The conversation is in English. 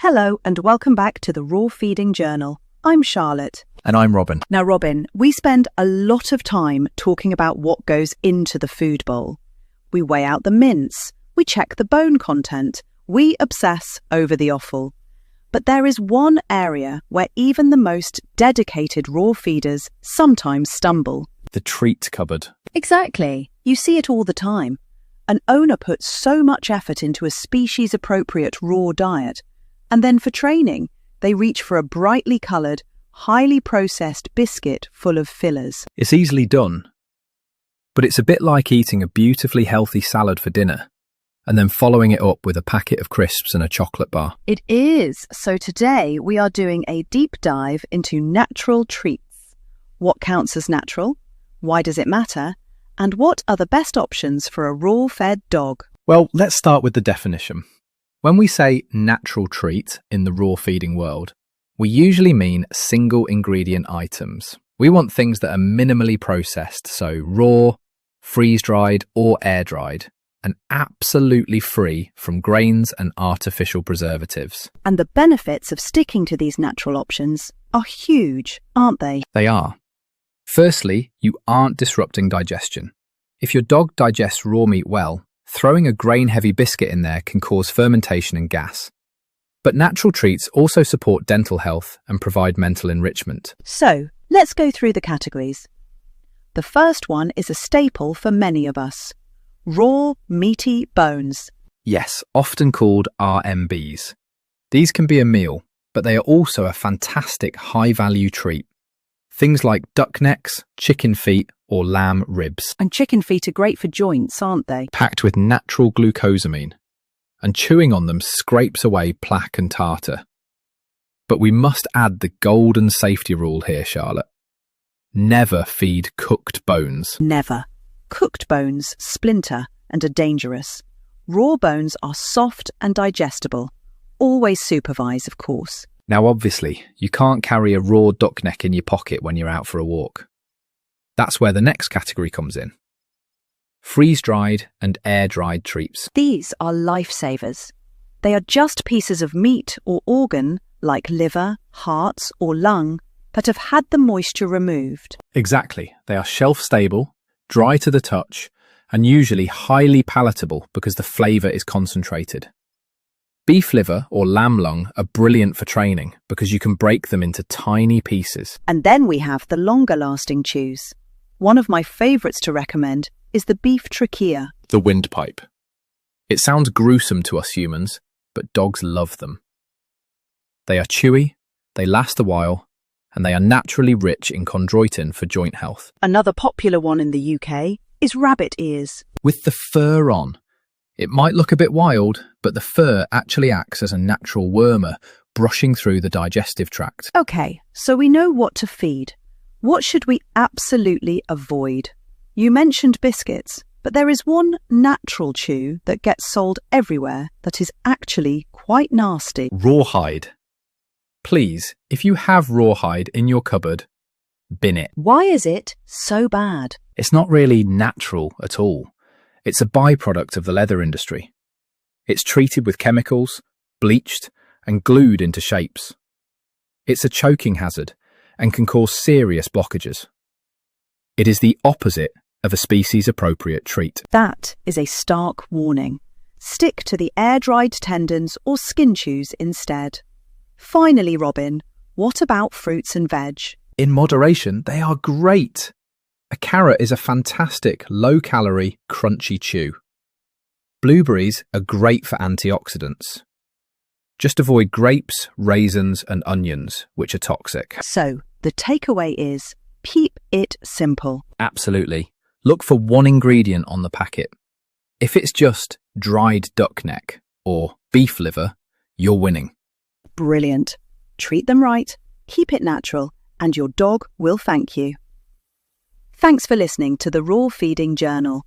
Hello and welcome back to the Raw Feeding Journal. I'm Charlotte. And I'm Robin. Now, Robin, we spend a lot of time talking about what goes into the food bowl. We weigh out the mince, we check the bone content, we obsess over the offal. But there is one area where even the most dedicated raw feeders sometimes stumble. The treat cupboard. Exactly. You see it all the time. An owner puts so much effort into a species-appropriate raw diet, and then for training, they reach for a brightly coloured, highly processed biscuit full of fillers. It's easily done, but it's a bit like eating a beautifully healthy salad for dinner and then following it up with a packet of crisps and a chocolate bar. It is. So today we are doing a deep dive into natural treats. What counts as natural? Why does it matter? And what are the best options for a raw-fed dog? Well, let's start with the definition. When we say natural treat in the raw feeding world, we usually mean single ingredient items. We want things that are minimally processed, so raw, freeze-dried or air-dried, and absolutely free from grains and artificial preservatives. And the benefits of sticking to these natural options are huge, aren't they? They are. Firstly, you aren't disrupting digestion. If your dog digests raw meat well, throwing a grain-heavy biscuit in there can cause fermentation and gas. But natural treats also support dental health and provide mental enrichment. So, let's go through the categories. The first one is a staple for many of us. Raw Meaty Bones. Yes, often called RMBs. These can be a meal, but they are also a fantastic high-value treat. Things like duck necks, chicken feet, or lamb ribs. And chicken feet are great for joints, aren't they? Packed with natural glucosamine. And chewing on them scrapes away plaque and tartar. But we must add the golden safety rule here, Charlotte. Never feed cooked bones. Never. Cooked bones splinter and are dangerous. Raw bones are soft and digestible. Always supervise, of course. Now, obviously, you can't carry a raw duck neck in your pocket when you're out for a walk. That's where the next category comes in. Freeze-dried and air-dried treats. These are lifesavers. They are just pieces of meat or organ, like liver, heart or lung, that have had the moisture removed. Exactly. They are shelf-stable, dry to the touch, and usually highly palatable because the flavour is concentrated. Beef liver or lamb lung are brilliant for training because you can break them into tiny pieces. And then we have the longer-lasting chews. One of my favourites to recommend is the beef trachea. The windpipe. It sounds gruesome to us humans, but dogs love them. They are chewy, they last a while, and they are naturally rich in chondroitin for joint health. Another popular one in the UK is rabbit ears. With the fur on. It might look a bit wild, but the fur actually acts as a natural wormer, brushing through the digestive tract. Okay, so we know what to feed. What should we absolutely avoid? You mentioned biscuits, but there is one natural chew that gets sold everywhere that is actually quite nasty. Rawhide. Please, if you have rawhide in your cupboard, bin it. Why is it so bad? It's not really natural at all. It's a byproduct of the leather industry. It's treated with chemicals, bleached, and glued into shapes. It's a choking hazard and can cause serious blockages. It is the opposite of a species-appropriate treat. That is a stark warning. Stick to the air-dried tendons or skin chews instead. Finally, Robin, what about fruits and veg? In moderation, they are great. A carrot is a fantastic, low-calorie, crunchy chew. Blueberries are great for antioxidants. Just avoid grapes, raisins and onions, which are toxic. So, the takeaway is, keep it simple. Absolutely. Look for one ingredient on the packet. If it's just dried duck neck or beef liver, you're winning. Brilliant. Treat them right, keep it natural, and your dog will thank you. Thanks for listening to the Raw Feeding Journal.